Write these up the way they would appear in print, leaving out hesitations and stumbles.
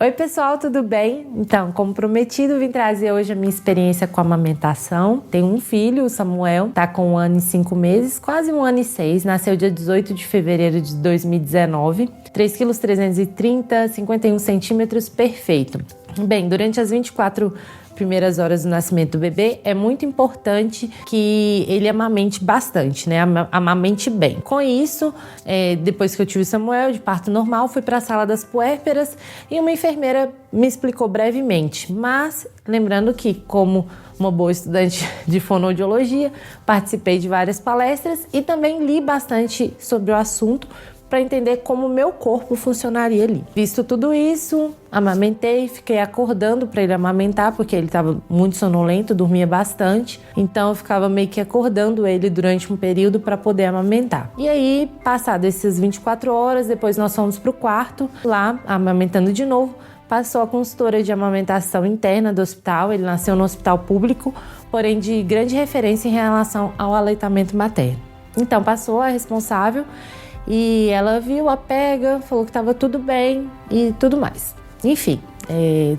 Oi pessoal, tudo bem? Então, como prometido, vim trazer hoje a minha experiência com a amamentação. Tenho um filho, o Samuel, tá com 1 ano e 5 meses, quase 1 ano e 6, nasceu dia 18 de fevereiro de 2019, 3,330 kg, 51 centímetros, perfeito. Bem, durante as 24 primeiras horas do nascimento do bebê, é muito importante que ele amamente bastante, né? Amamente bem. Com isso, depois que eu tive o Samuel, de parto normal, fui para a sala das puérperas e uma enfermeira me explicou brevemente. Mas, lembrando que, como uma boa estudante de fonoaudiologia, participei de várias palestras e também li bastante sobre o assunto, para entender como o meu corpo funcionaria ali. Visto tudo isso, amamentei, fiquei acordando para ele amamentar, porque ele estava muito sonolento, dormia bastante, então eu ficava meio que acordando ele durante um período para poder amamentar. E aí, passado essas 24 horas, depois nós fomos para o quarto, lá amamentando de novo. Passou a consultora de amamentação interna do hospital, ele nasceu no hospital público, porém de grande referência em relação ao aleitamento materno. Então passou a responsável e ela viu a pega, falou que estava tudo bem e tudo mais. Enfim,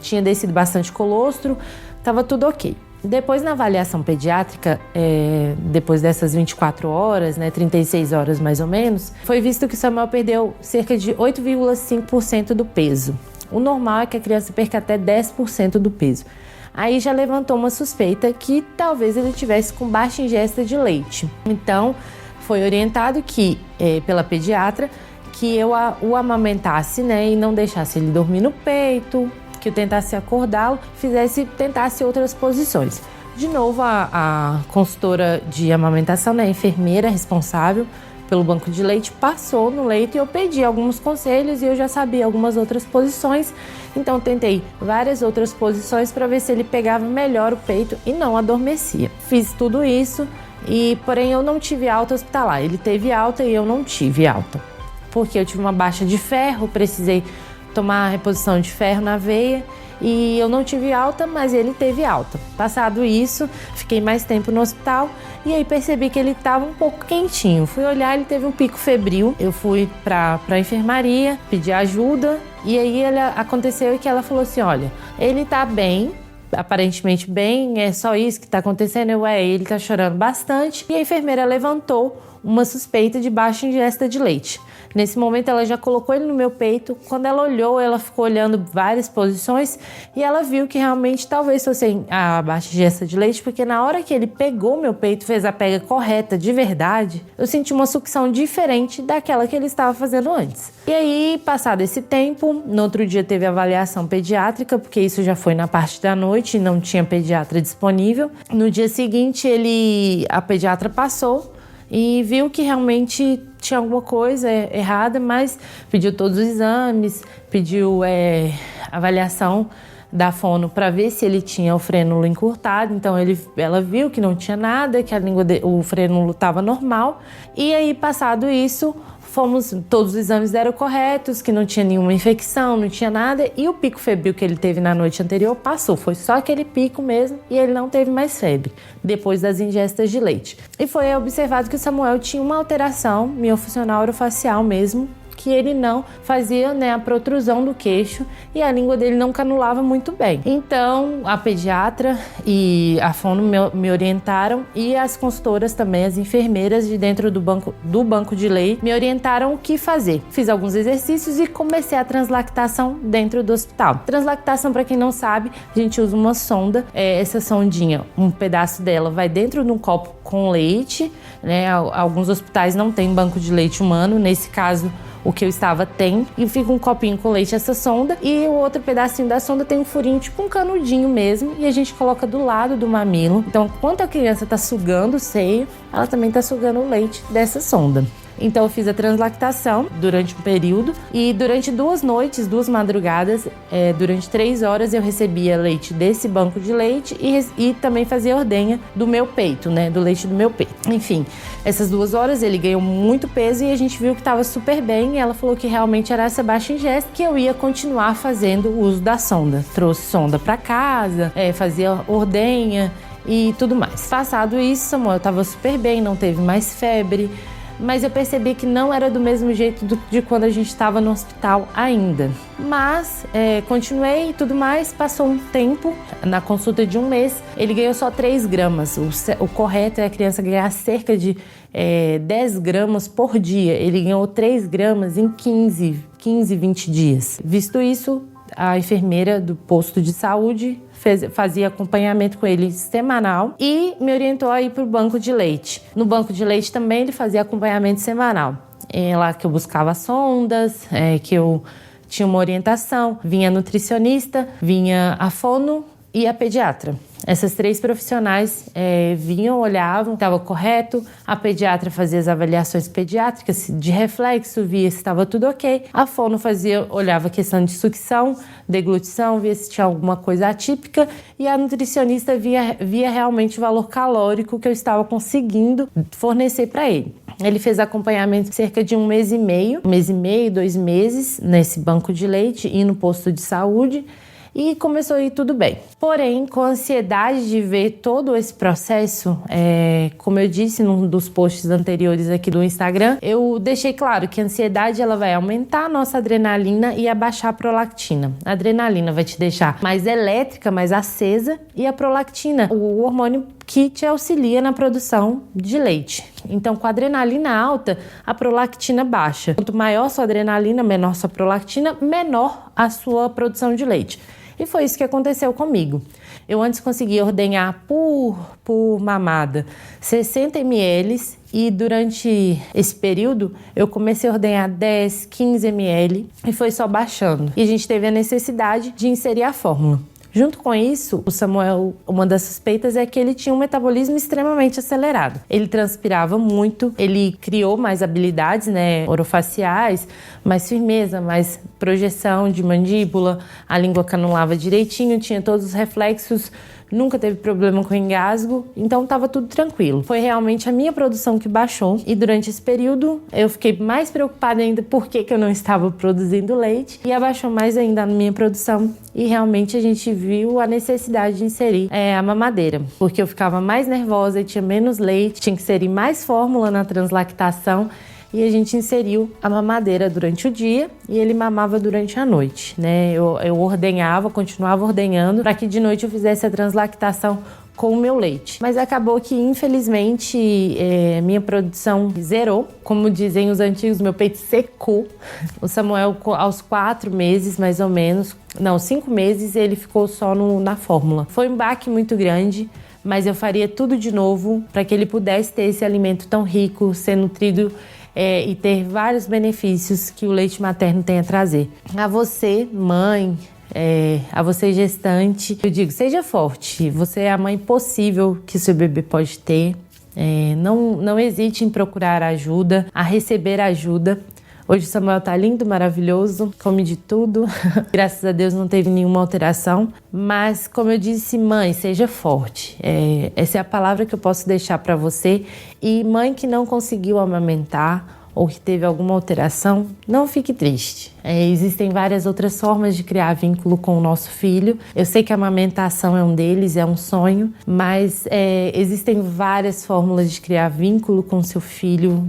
tinha descido bastante colostro, estava tudo ok. Depois, na avaliação pediátrica, depois dessas 24 horas, 36 horas mais ou menos, foi visto que o Samuel perdeu cerca de 8,5% do peso. O normal é que a criança perca até 10% do peso. Aí já levantou uma suspeita que talvez ele tivesse com baixa ingesta de leite. Então, foi orientado pela pediatra que eu o amamentasse, e não deixasse ele dormir no peito, que eu tentasse acordá-lo, tentasse outras posições. De novo, a consultora de amamentação, a enfermeira responsável pelo banco de leite, passou no leito e eu pedi alguns conselhos e eu já sabia algumas outras posições, então tentei várias outras posições para ver se ele pegava melhor o peito e não adormecia. Fiz tudo isso. Porém eu não tive alta hospitalar, ele teve alta e eu não tive alta, porque eu tive uma baixa de ferro, precisei tomar a reposição de ferro na veia e eu não tive alta, mas ele teve alta. Passado isso, fiquei mais tempo no hospital e aí percebi que ele estava um pouco quentinho. Fui olhar, ele teve um pico febril, eu fui para a enfermaria, pedi ajuda e aí aconteceu que ela falou assim, olha, ele tá bem, aparentemente bem, é só isso que está acontecendo, ele está chorando bastante. E a enfermeira levantou uma suspeita de baixa ingesta de leite. Nesse momento ela já colocou ele no meu peito. Quando ela olhou, ela ficou olhando várias posições e ela viu que realmente talvez fosse a baixa ingesta de leite, porque na hora que ele pegou meu peito, fez a pega correta de verdade, eu senti uma sucção diferente daquela que ele estava fazendo antes. E aí, passado esse tempo, no outro dia teve avaliação pediátrica, porque isso já foi na parte da noite e não tinha pediatra disponível. No dia seguinte, a pediatra passou e viu que realmente tinha alguma coisa errada, mas pediu todos os exames, pediu avaliação da fono para ver se ele tinha o frênulo encurtado. Então ela viu que não tinha nada, que o frênulo estava normal. E aí, passado isso, todos os exames deram corretos, que não tinha nenhuma infecção, não tinha nada, e o pico febril que ele teve na noite anterior passou, foi só aquele pico mesmo e ele não teve mais febre, depois das ingestas de leite. E foi observado que o Samuel tinha uma alteração miofuncional orofacial mesmo, que ele não fazia a protrusão do queixo e a língua dele não canulava muito bem. Então, a pediatra e a fono me orientaram e as consultoras também, as enfermeiras de dentro do banco de leite, me orientaram o que fazer. Fiz alguns exercícios e comecei a translactação dentro do hospital. Translactação, para quem não sabe, a gente usa uma sonda. Essa sondinha, um pedaço dela vai dentro de um copo com leite, Alguns hospitais não têm banco de leite humano, nesse caso o que eu estava tem, e fica um copinho com leite essa sonda, e o outro pedacinho da sonda tem um furinho, tipo um canudinho mesmo, e a gente coloca do lado do mamilo. Então, enquanto a criança está sugando o seio, ela também está sugando o leite dessa sonda. Então eu fiz a translactação durante um período e durante 2 noites, 2 madrugadas, durante 3 horas eu recebia leite desse banco de leite e também fazia ordenha do meu peito, do leite do meu peito. Enfim, essas 2 horas ele ganhou muito peso e a gente viu que estava super bem e ela falou que realmente era essa baixa ingesta, que eu ia continuar fazendo o uso da sonda. Trouxe sonda para casa, fazia ordenha e tudo mais. Passado isso, Samuel estava super bem, não teve mais febre, mas eu percebi que não era do mesmo jeito de quando a gente estava no hospital ainda. Mas continuei e tudo mais, passou um tempo, na consulta de um mês, ele ganhou só 3 gramas. O correto é a criança ganhar cerca de 10 gramas por dia. Ele ganhou 3 gramas em 15, 20 dias. Visto isso, a enfermeira do posto de saúde fazia acompanhamento com ele semanal e me orientou a ir para o banco de leite. No banco de leite também ele fazia acompanhamento semanal. É lá que eu buscava sondas, que eu tinha uma orientação, vinha a nutricionista, vinha a fono e a pediatra. Essas 3 profissionais vinham, olhavam, estava correto. A pediatra fazia as avaliações pediátricas de reflexo, via se estava tudo ok. A fono olhava a questão de sucção, deglutição, via se tinha alguma coisa atípica. E a nutricionista via realmente o valor calórico que eu estava conseguindo fornecer para ele. Ele fez acompanhamento cerca de 1 mês e meio, 2 meses nesse banco de leite e no posto de saúde. E começou a ir tudo bem. Porém, com a ansiedade de ver todo esse processo, como eu disse num dos posts anteriores aqui do Instagram, eu deixei claro que a ansiedade ela vai aumentar a nossa adrenalina e abaixar a prolactina. A adrenalina vai te deixar mais elétrica, mais acesa, e a prolactina, o hormônio que te auxilia na produção de leite. Então, com a adrenalina alta, a prolactina baixa. Quanto maior sua adrenalina, menor sua prolactina, menor a sua produção de leite. E foi isso que aconteceu comigo. Eu antes conseguia ordenhar por mamada 60 ml e durante esse período eu comecei a ordenhar 10, 15 ml e foi só baixando. E a gente teve a necessidade de inserir a fórmula. Junto com isso, o Samuel, uma das suspeitas é que ele tinha um metabolismo extremamente acelerado. Ele transpirava muito, ele criou mais habilidades, orofaciais, mais firmeza, mais projeção de mandíbula, a língua canulava direitinho, tinha todos os reflexos, nunca teve problema com engasgo, então estava tudo tranquilo. Foi realmente a minha produção que baixou e durante esse período eu fiquei mais preocupada ainda porque eu não estava produzindo leite e abaixou mais ainda a minha produção e realmente a gente viu a necessidade de inserir a mamadeira, porque eu ficava mais nervosa e tinha menos leite, tinha que inserir mais fórmula na translactação. E a gente inseriu a mamadeira durante o dia e ele mamava durante a noite, Eu ordenhava, continuava ordenhando para que de noite eu fizesse a translactação com o meu leite. Mas acabou que, infelizmente, minha produção zerou. Como dizem os antigos, meu peito secou. O Samuel, aos 4 meses, mais ou menos, 5 meses, ele ficou só na fórmula. Foi um baque muito grande, mas eu faria tudo de novo para que ele pudesse ter esse alimento tão rico, ser nutrido e ter vários benefícios que o leite materno tem a trazer. A você, mãe, a você gestante, eu digo, seja forte. Você é a mãe possível que seu bebê pode ter. Não hesite em procurar ajuda, a receber ajuda. Hoje o Samuel tá lindo, maravilhoso, come de tudo. Graças a Deus não teve nenhuma alteração. Mas, como eu disse, mãe, seja forte. Essa é a palavra que eu posso deixar para você. E mãe que não conseguiu amamentar ou que teve alguma alteração, não fique triste. Existem várias outras formas de criar vínculo com o nosso filho. Eu sei que a amamentação é um deles, é um sonho, mas existem várias fórmulas de criar vínculo com o seu filho,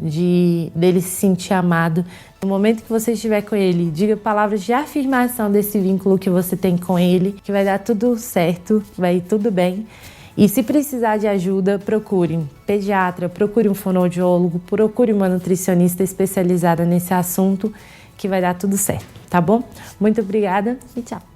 dele se sentir amado. No momento que você estiver com ele, diga palavras de afirmação desse vínculo que você tem com ele, que vai dar tudo certo, vai ir tudo bem. E se precisar de ajuda, procure um pediatra, procure um fonoaudiólogo, procure uma nutricionista especializada nesse assunto, que vai dar tudo certo, tá bom? Muito obrigada e tchau!